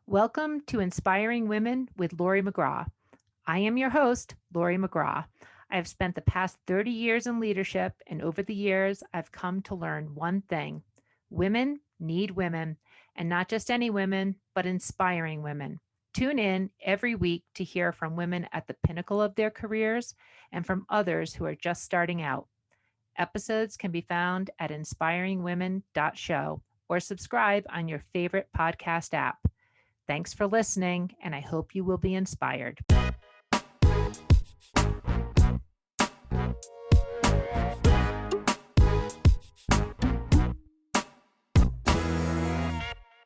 Welcome to Inspiring Women with Laurie McGraw. I am your host, Laurie McGraw. I have spent the past 30 years in leadership, and over the years, I've come to learn one thing: women need women, and not just any women, but inspiring women. Tune in every week to hear from women at the pinnacle of their careers and from others who are just starting out. Episodes can be found at inspiringwomen.show or subscribe on your favorite podcast app. Thanks for listening, and I hope you will be inspired.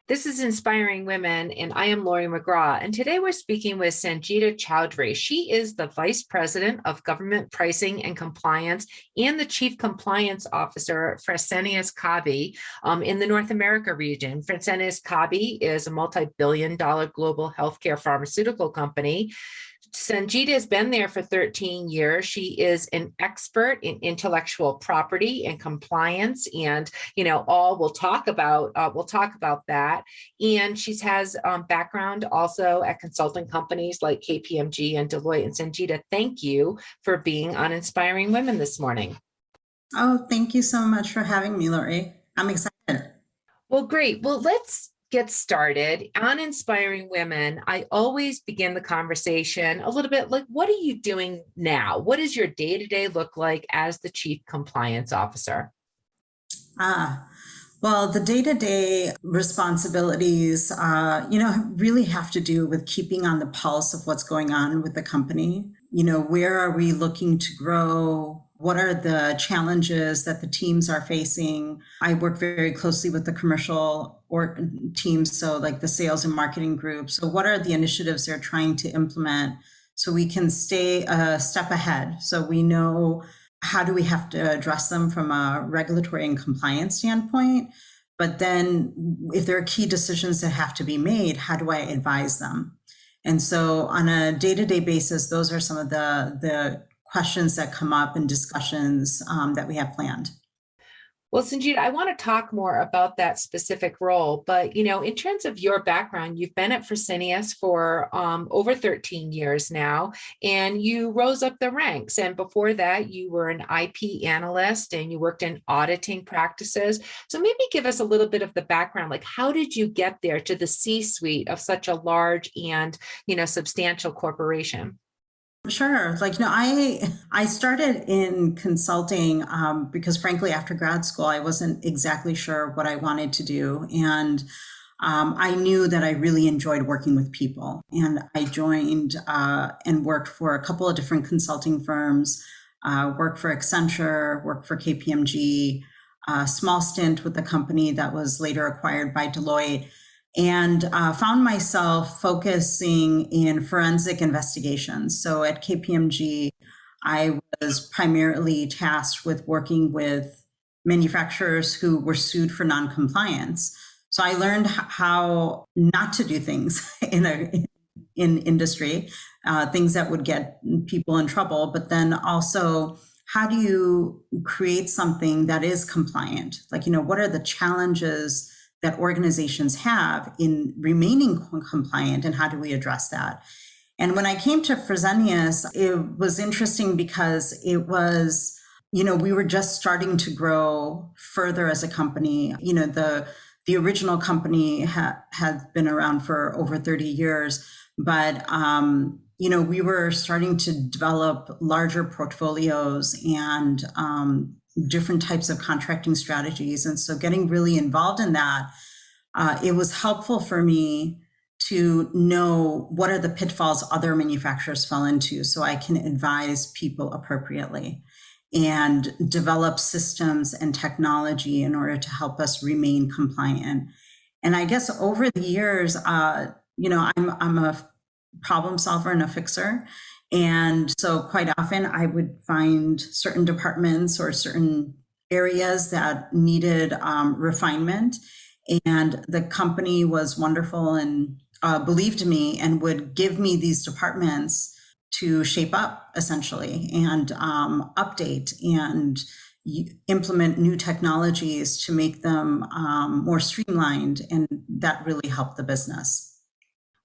This is Inspiring Women, and I am Laurie McGraw. And today we're speaking with Sanjida Chowdhury. She is the Vice President of Government Pricing and Compliance and the Chief Compliance Officer at Fresenius Kabi in the North America region. Fresenius Kabi is a multi-billion-dollar global healthcare pharmaceutical company. Sanjida has been there for 13 years. She is an expert in intellectual property and compliance, and we'll talk about that. And she has background also at consulting companies like KPMG and Deloitte. And Sanjida, thank you for being on Inspiring Women this morning. Oh, thank you so much for having me, Laurie. I'm excited. Well, great. Well, let's get started. On Inspiring Women, I always begin the conversation a little bit like, what are you doing now? What does your day-to-day look like as the Chief Compliance Officer? Well, the day-to-day responsibilities, really have to do with keeping on the pulse of what's going on with the company. Where are we looking to grow? What are the challenges that the teams are facing? I work very closely with the commercial teams, so like the sales and marketing group. So what are the initiatives they're trying to implement so we can stay a step ahead? So we know how do we have to address them from a regulatory and compliance standpoint? But then if there are key decisions that have to be made, how do I advise them? And so on a day-to-day basis, those are some of the questions that come up in discussions that we have planned. Well, Sanjida, I want to talk more about that specific role, but in terms of your background, you've been at Fresenius for over 13 years now, and you rose up the ranks. And before that, you were an IP analyst and you worked in auditing practices. So maybe give us a little bit of the background, like how did you get there to the C-suite of such a large and substantial corporation? Sure. I started in consulting because frankly, after grad school, I wasn't exactly sure what I wanted to do. And I knew that I really enjoyed working with people. And I joined and worked for a couple of different consulting firms, worked for Accenture, worked for KPMG, a small stint with a company that was later acquired by Deloitte, and found myself focusing in forensic investigations. So at KPMG, I was primarily tasked with working with manufacturers who were sued for noncompliance. So I learned how not to do things in industry, things that would get people in trouble, but then also how do you create something that is compliant? What are the challenges that organizations have in remaining compliant, and how do we address that? And when I came to Fresenius, it was interesting because it was, we were just starting to grow further as a company. The original company had been around for over 30 years, but we were starting to develop larger portfolios and different types of contracting strategies. And so getting really involved in that, it was helpful for me to know what are the pitfalls other manufacturers fell into so I can advise people appropriately and develop systems and technology in order to help us remain compliant. And I guess over the years, I'm a problem solver and a fixer. And so quite often I would find certain departments or certain areas that needed refinement. And the company was wonderful and believed me and would give me these departments to shape up essentially and update and implement new technologies to make them more streamlined. And that really helped the business.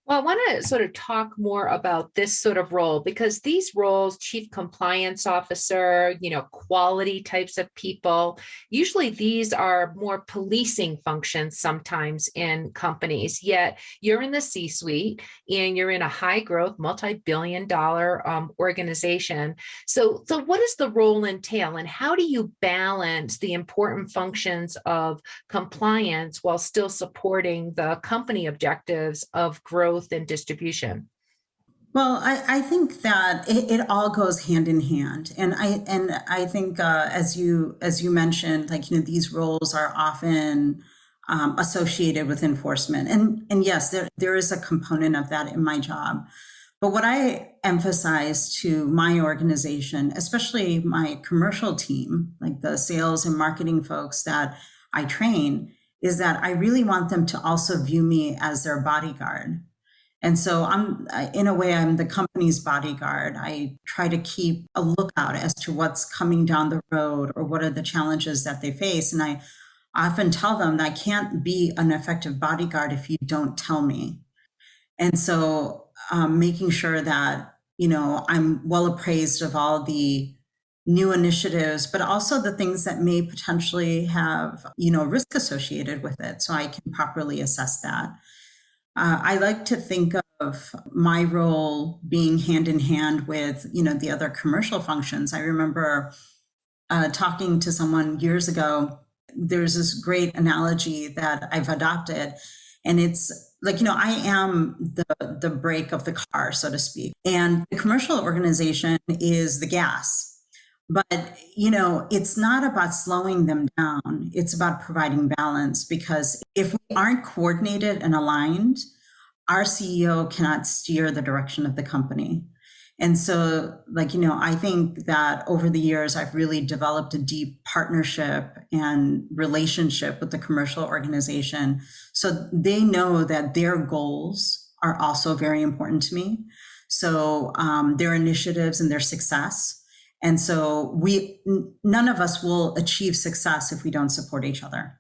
Well, I want to sort of talk more about this sort of role because these roles, chief compliance officer, quality types of people, usually these are more policing functions sometimes in companies. Yet you're in the C suite and you're in a high growth, multi-billion dollar organization. So what does the role entail and how do you balance the important functions of compliance while still supporting the company objectives of growth and distribution? Well, I think that it all goes hand in hand, and I think as you mentioned, like these roles are often associated with enforcement, and yes, there is a component of that in my job. But what I emphasize to my organization, especially my commercial team, like the sales and marketing folks that I train, is that I really want them to also view me as their bodyguard. And so in a way, I'm the company's bodyguard. I try to keep a lookout as to what's coming down the road or what are the challenges that they face. And I often tell them that I can't be an effective bodyguard if you don't tell me. And so making sure that, I'm well appraised of all the new initiatives, but also the things that may potentially have, risk associated with it. So I can properly assess that. I like to think of my role being hand in hand with, the other commercial functions. I remember talking to someone years ago. There's this great analogy that I've adopted, and it's like, I am the brake of the car, so to speak, and the commercial organization is the gas. But, it's not about slowing them down. It's about providing balance, because if we aren't coordinated and aligned, our CEO cannot steer the direction of the company. And so, I think that over the years, I've really developed a deep partnership and relationship with the commercial organization. So they know that their goals are also very important to me. So their initiatives and their success. And so none of us will achieve success if we don't support each other.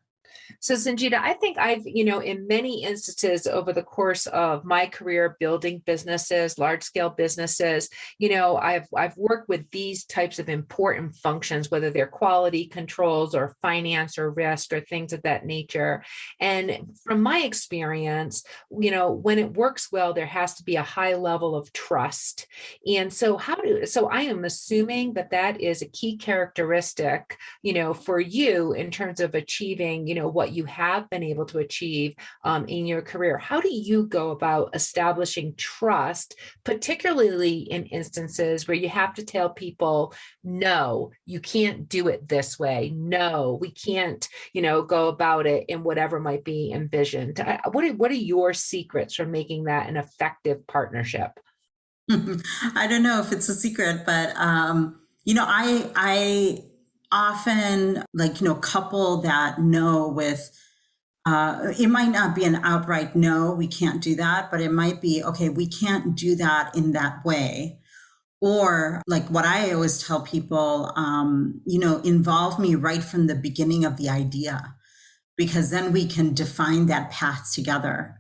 So, Sanjita, I think I've, in many instances over the course of my career building businesses, large scale businesses, I've worked with these types of important functions, whether they're quality controls or finance or risk or things of that nature. And from my experience, when it works well, there has to be a high level of trust. And so so I am assuming that that is a key characteristic, for you in terms of achieving, what you have been able to achieve in your career. How do you go about establishing trust, particularly in instances where you have to tell people, no, you can't do it this way. No, we can't, go about it in whatever might be envisioned. What are your secrets for making that an effective partnership? I don't know if it's a secret, but I often couple that no with it might not be an outright no, we can't do that, but it might be okay, we can't do that in that way. Or like what I always tell people, involve me right from the beginning of the idea, because then we can define that path together.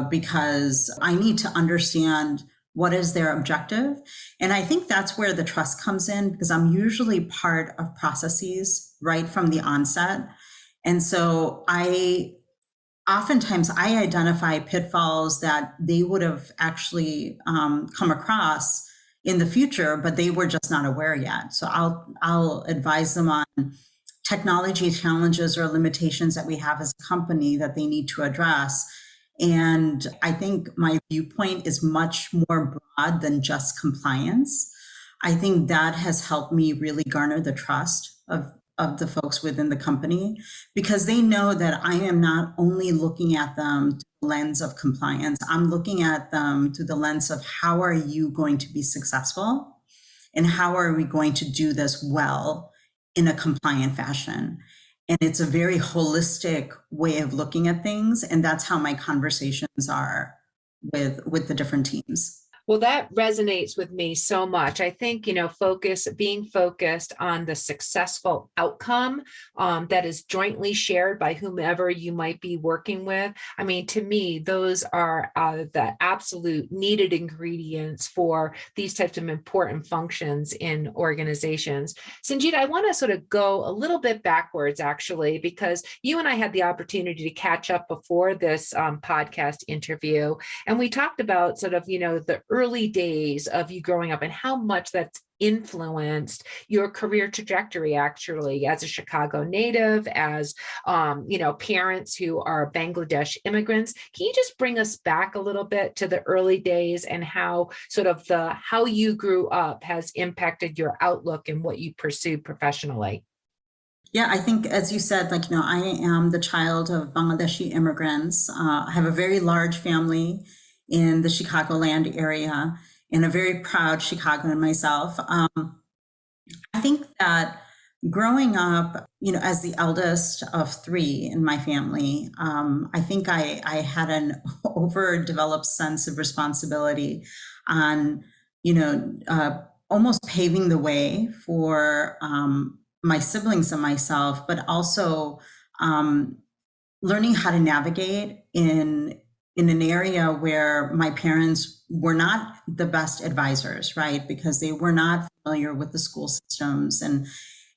Because I need to understand what is their objective. And I think that's where the trust comes in, because I'm usually part of processes right from the onset. And so oftentimes I identify pitfalls that they would have actually come across in the future, but they were just not aware yet. So I'll advise them on technology challenges or limitations that we have as a company that they need to address. And I think my viewpoint is much more broad than just compliance. I think that has helped me really garner the trust of the folks within the company, because they know that I am not only looking at them through the lens of compliance, I'm looking at them through the lens of how are you going to be successful and how are we going to do this well in a compliant fashion. And it's a very holistic way of looking at things. And that's how my conversations are with the different teams. Well, that resonates with me so much. I think, being focused on the successful outcome that is jointly shared by whomever you might be working with. I mean, to me, those are the absolute needed ingredients for these types of important functions in organizations. Sanjita, I want to sort of go a little bit backwards, actually, because you and I had the opportunity to catch up before this podcast interview. And we talked about sort of, the early days of you growing up and how much that's influenced your career trajectory, actually, as a Chicago native, as, parents who are Bangladesh immigrants. Can you just bring us back a little bit to the early days and how sort of how you grew up has impacted your outlook and what you pursued professionally? Yeah, I think, as you said, I am the child of Bangladeshi immigrants. I have a very large family in the Chicagoland area and a very proud Chicagoan myself. I think that growing up, as the eldest of three in my family, I think I had an overdeveloped sense of responsibility on, almost paving the way for my siblings and myself, but also learning how to navigate in an area where my parents were not the best advisors, right? Because they were not familiar with the school systems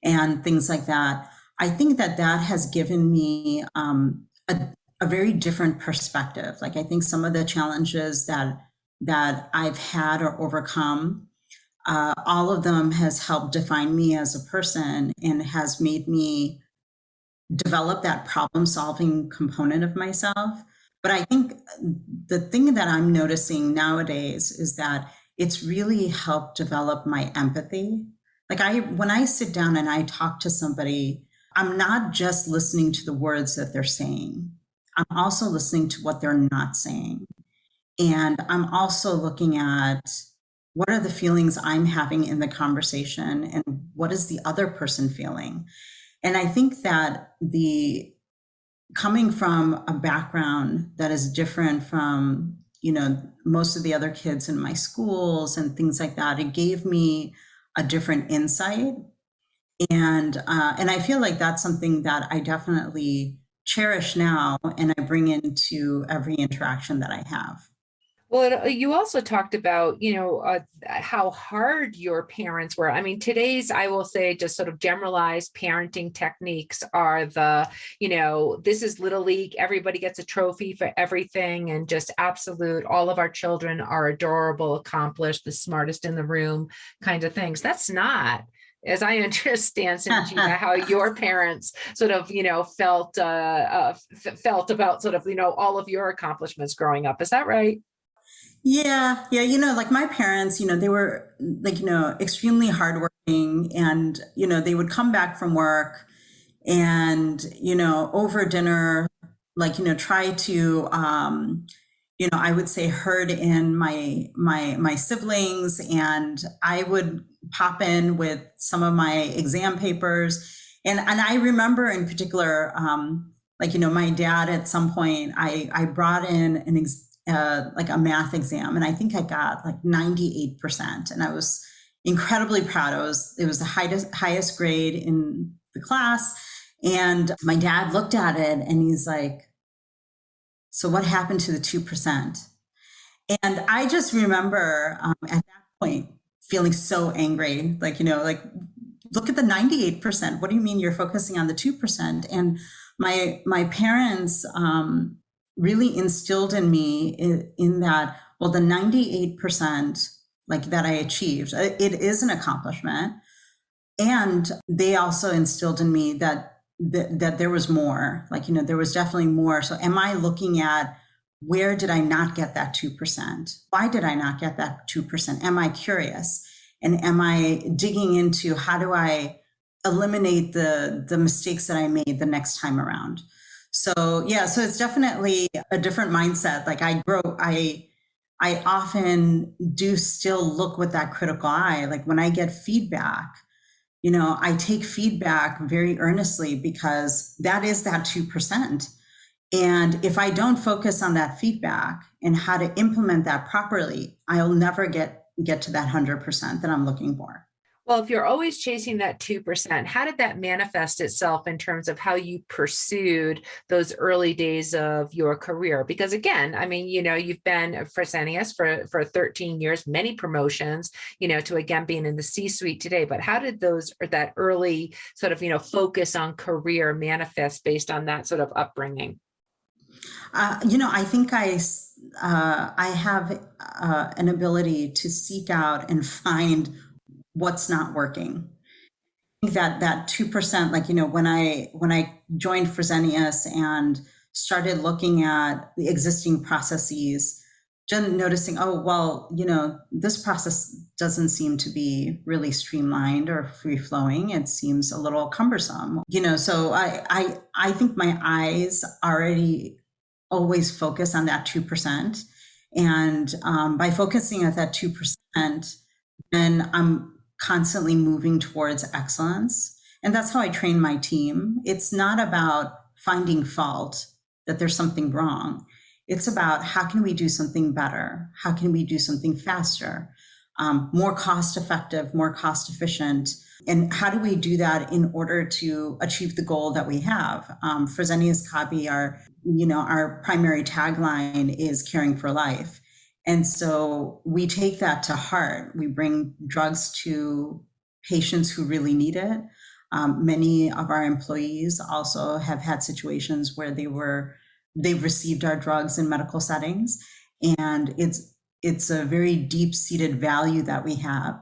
and things like that. I think that has given me a very different perspective. Like, I think some of the challenges that I've had or overcome, all of them has helped define me as a person and has made me develop that problem solving component of myself. But I think the thing that I'm noticing nowadays is that it's really helped develop my empathy. When I sit down and I talk to somebody, I'm not just listening to the words that they're saying. I'm also listening to what they're not saying. And I'm also looking at what are the feelings I'm having in the conversation and what is the other person feeling. And I think that coming from a background that is different from, most of the other kids in my schools and things like that, it gave me a different insight. And I feel like that's something that I definitely cherish now and I bring into every interaction that I have. Well, you also talked about, how hard your parents were. I mean, today's, I will say, just sort of generalized parenting techniques are this is Little League. Everybody gets a trophy for everything and just absolute, all of our children are adorable, accomplished, the smartest in the room kind of things. That's not, as I understand, Sanjita, how your parents sort of, felt about sort of, all of your accomplishments growing up. Is that right? Yeah, yeah, like my parents, they were extremely hardworking, and they would come back from work and over dinner, try to I would say herd in my siblings, and I would pop in with some of my exam papers, and I remember in particular, my dad at some point, I brought in like a math exam, and I think I got like 98%, and I was incredibly proud. It was the highest grade in the class, and my dad looked at it and he's like, "So what happened to the 2%?" And I just remember at that point feeling so angry, look at the 98%. What do you mean you're focusing on the 2%? And my parents really instilled in me in that, well, the 98% that I achieved, it is an accomplishment. And they also instilled in me that there was more, there was definitely more. So am I looking at, where did I not get that 2%? Why did I not get that 2%? Am I curious? And am I digging into, how do I eliminate the mistakes that I made the next time around? So yeah, so it's definitely a different mindset. I often do still look with that critical eye. Like when I get feedback, I take feedback very earnestly, because that is that 2%. And if I don't focus on that feedback and how to implement that properly, I'll never get to that 100% that I'm looking for. Well, if you're always chasing that 2%, how did that manifest itself in terms of how you pursued those early days of your career? Because again, I mean, you've been Fresenius for 13 years, many promotions, to again being in the C-suite today. But how did that early sort of, focus on career manifest based on that sort of upbringing? I think I have an ability to seek out and find what's not working. I think that 2%, like, when I joined Fresenius and started looking at the existing processes, just noticing, oh, well, this process doesn't seem to be really streamlined or free flowing. It seems a little cumbersome, so I think my eyes already always focus on that 2%. And by focusing at that 2%, then I'm constantly moving towards excellence. And that's how I train my team. It's not about finding fault, that there's something wrong. It's about how can we do something better? How can we do something faster, more cost effective, more cost efficient? And how do we do that in order to achieve the goal that we have? Fresenius Kabi, our primary tagline is caring for life. And so we take that to heart. We bring drugs to patients who really need it. Many of our employees also have had situations where they've received our drugs in medical settings, and it's a very deep-seated value that we have.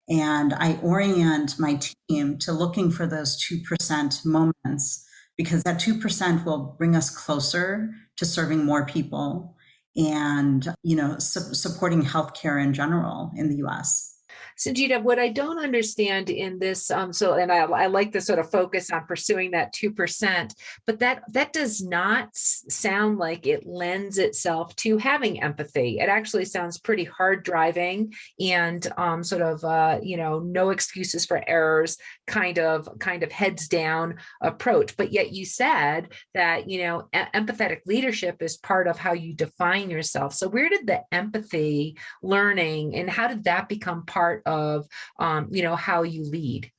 And I orient my team to looking for those 2% moments, because that 2% will bring us closer to serving more people and supporting healthcare in general in the US. Sanjida, what I don't understand in this, and I like the sort of focus on pursuing that 2%, but that does not sound like it lends itself to having empathy. It actually sounds pretty hard driving and sort of, no excuses for errors, kind of heads down approach. But yet you said that, empathetic leadership is part of how you define yourself. So where did the empathy learning and how did that become part of how you lead?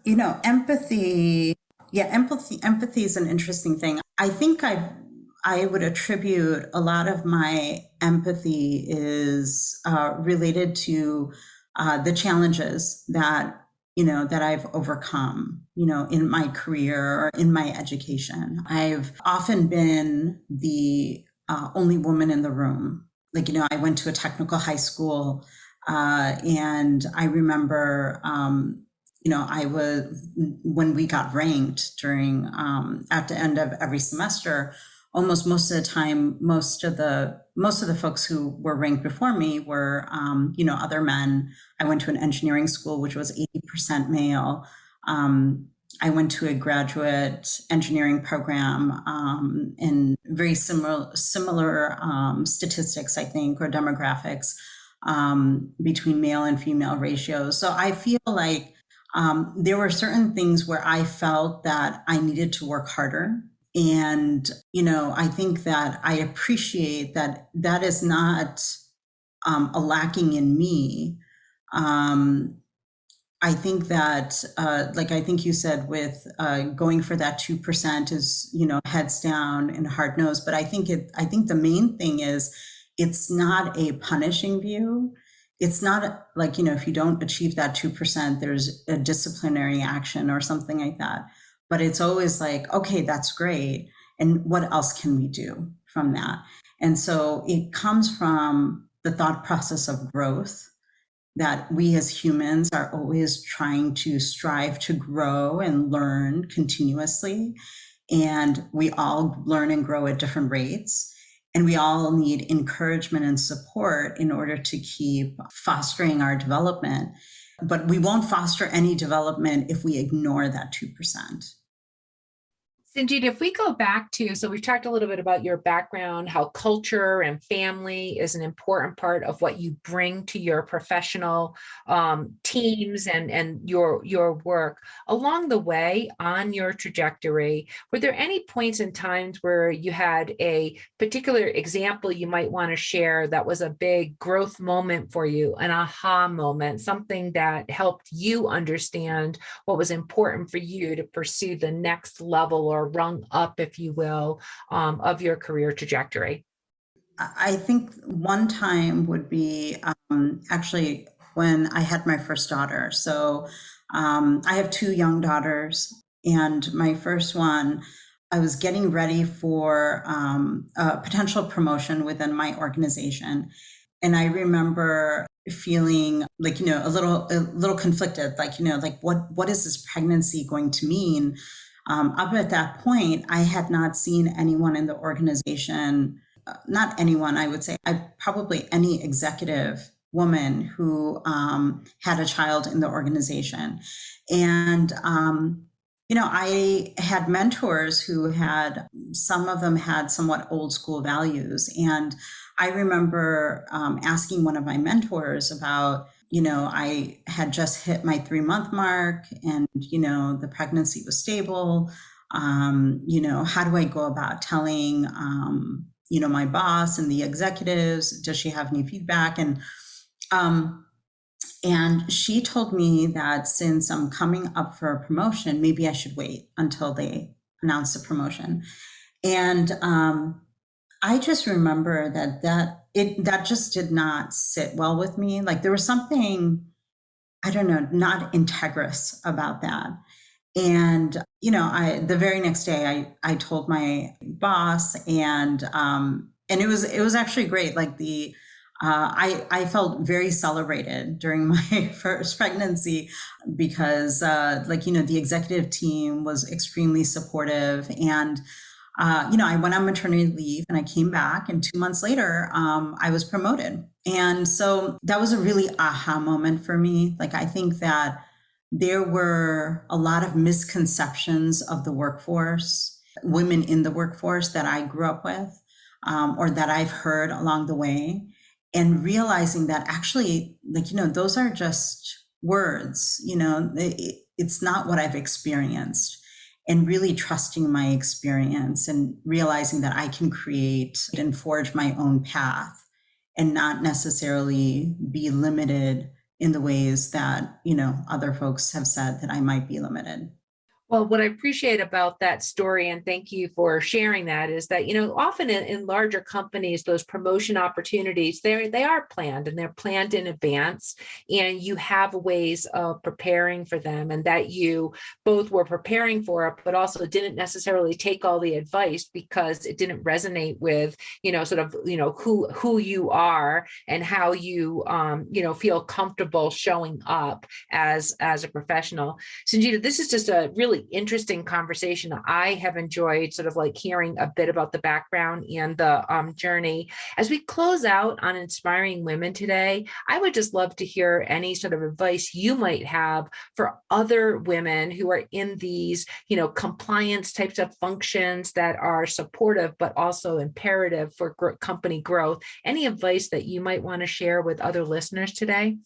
Empathy. Yeah, empathy is an interesting thing. I think I would attribute a lot of my empathy is related to the challenges that I've overcome, in my career or in my education. I've often been the only woman in the room. Like, I went to a technical high school, and I remember, when we got ranked during, at the end of every semester, almost most of the time, most of the folks who were ranked before me were, other men. I went to an engineering school, which was 80% male. I went to a graduate engineering program, and very similar statistics, I think, or demographics, between male and female ratios. So I feel like there were certain things where I felt that I needed to work harder. And, I think that I appreciate that that is not a lacking in me. I think that, like I think you said, with going for that 2% is, heads down and hard nose. But I think the main thing is it's not a punishing view. It's not like, if you don't achieve that 2%, there's a disciplinary action or something like that. But it's always like, okay, that's great. And what else can we do from that? And so it comes from the thought process of growth, that we as humans are always trying to strive to grow and learn continuously. And we all learn and grow at different rates. And we all need encouragement and support in order to keep fostering our development. But we won't foster any development if we ignore that 2%. Sanjita, if we go back to, so we've talked a little bit about your background, how culture and family is an important part of what you bring to your professional teams and your work. Along the way on your trajectory, were there any points in times where you had a particular example you might want to share that was a big growth moment for you, an aha moment, something that helped you understand what was important for you to pursue the next level or rung up, if you will, of your career trajectory? I think one time would be actually when I had my first daughter. So I have two young daughters, and my first one, I was getting ready for a potential promotion within my organization. And I remember feeling like, a little conflicted, like, like what is this pregnancy going to mean? Up at that point, I had not seen anyone in the organization, not anyone, I would say, probably any executive woman who had a child in the organization. And, I had mentors who had, some of them had somewhat old school values. And I remember asking one of my mentors about, I had just hit my 3-month mark, and, the pregnancy was stable. How do I go about telling, my boss and the executives? Does she have any feedback? Um, and she told me that since I'm coming up for a promotion, maybe I should wait until they announce the promotion. And I just remember that just did not sit well with me. Like there was something, I don't know, not integrous about that. And the very next day I told my boss, and it was actually great. Like I felt very celebrated during my first pregnancy because the executive team was extremely supportive. And I went on maternity leave and I came back, and 2 months later, I was promoted. And so that was a really aha moment for me. Like, I think that there were a lot of misconceptions of the workforce, women in the workforce that I grew up with, or that I've heard along the way. And realizing that actually, those are just words, it's not what I've experienced. And really trusting my experience and realizing that I can create and forge my own path and not necessarily be limited in the ways that, other folks have said that I might be limited. Well, what I appreciate about that story, and thank you for sharing that, is that, often in larger companies, those promotion opportunities, they are planned and they're planned in advance, and you have ways of preparing for them, and that you both were preparing for it, but also didn't necessarily take all the advice because it didn't resonate with, sort of, who you are and how you, feel comfortable showing up as a professional. Sanjita, this is just a really interesting conversation. I have enjoyed sort of like hearing a bit about the background and the journey. As we close out on Inspiring Women today, I would just love to hear any sort of advice you might have for other women who are in these, compliance types of functions that are supportive, but also imperative for company growth. Any advice that you might want to share with other listeners today?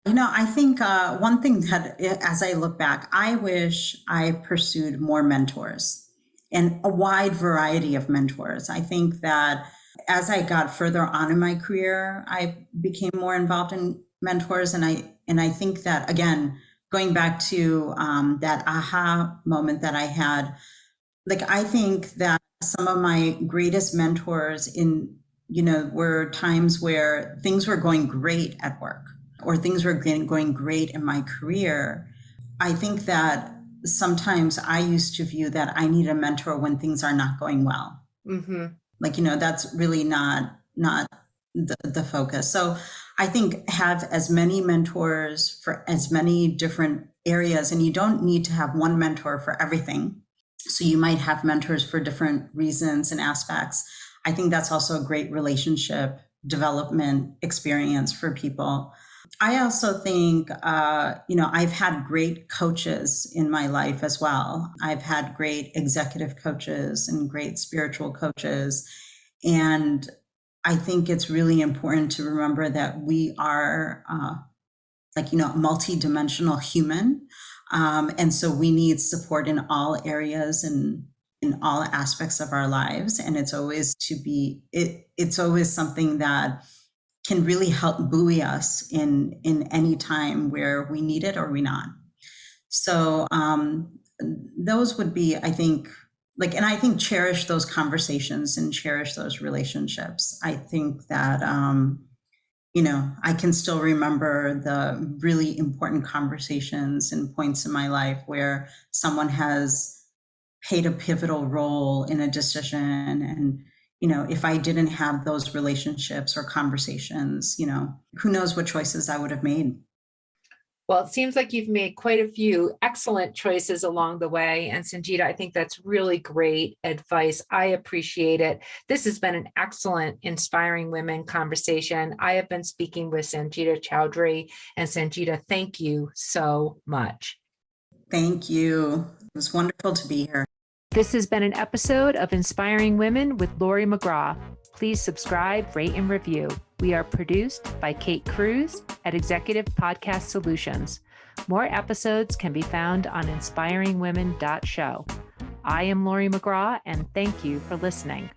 I think one thing that, as I look back, I wish I pursued more mentors and a wide variety of mentors. I think that as I got further on in my career, I became more involved in mentors, and I think that, again, going back to that aha moment that I had, like, I think that some of my greatest mentors were times where things were going great at work or things were going great in my career. I think that sometimes I used to view that I need a mentor when things are not going well. Mm-hmm. Like, that's really not the focus. So I think have as many mentors for as many different areas, and you don't need to have one mentor for everything. So you might have mentors for different reasons and aspects. I think that's also a great relationship development experience for people. I also think, I've had great coaches in my life as well. I've had great executive coaches and great spiritual coaches. And I think it's really important to remember that we are, multi-dimensional human. And so we need support in all areas and in all aspects of our lives. And it's always something that can really help buoy us in any time where we need it or we not. So those would be, I think, and I think cherish those conversations and cherish those relationships. I think that, I can still remember the really important conversations and points in my life where someone has played a pivotal role in a decision. And, if I didn't have those relationships or conversations, who knows what choices I would have made. Well, it seems like you've made quite a few excellent choices along the way. And Sanjida, I think that's really great advice. I appreciate it. This has been an excellent Inspiring Women conversation. I have been speaking with Sanjida Chowdhury. And Sanjida, thank you so much. Thank you. It was wonderful to be here. This has been an episode of Inspiring Women with Laurie McGraw. Please subscribe, rate, and review. We are produced by Kate Cruz at Executive Podcast Solutions. More episodes can be found on inspiringwomen.show. I am Laurie McGraw, and thank you for listening.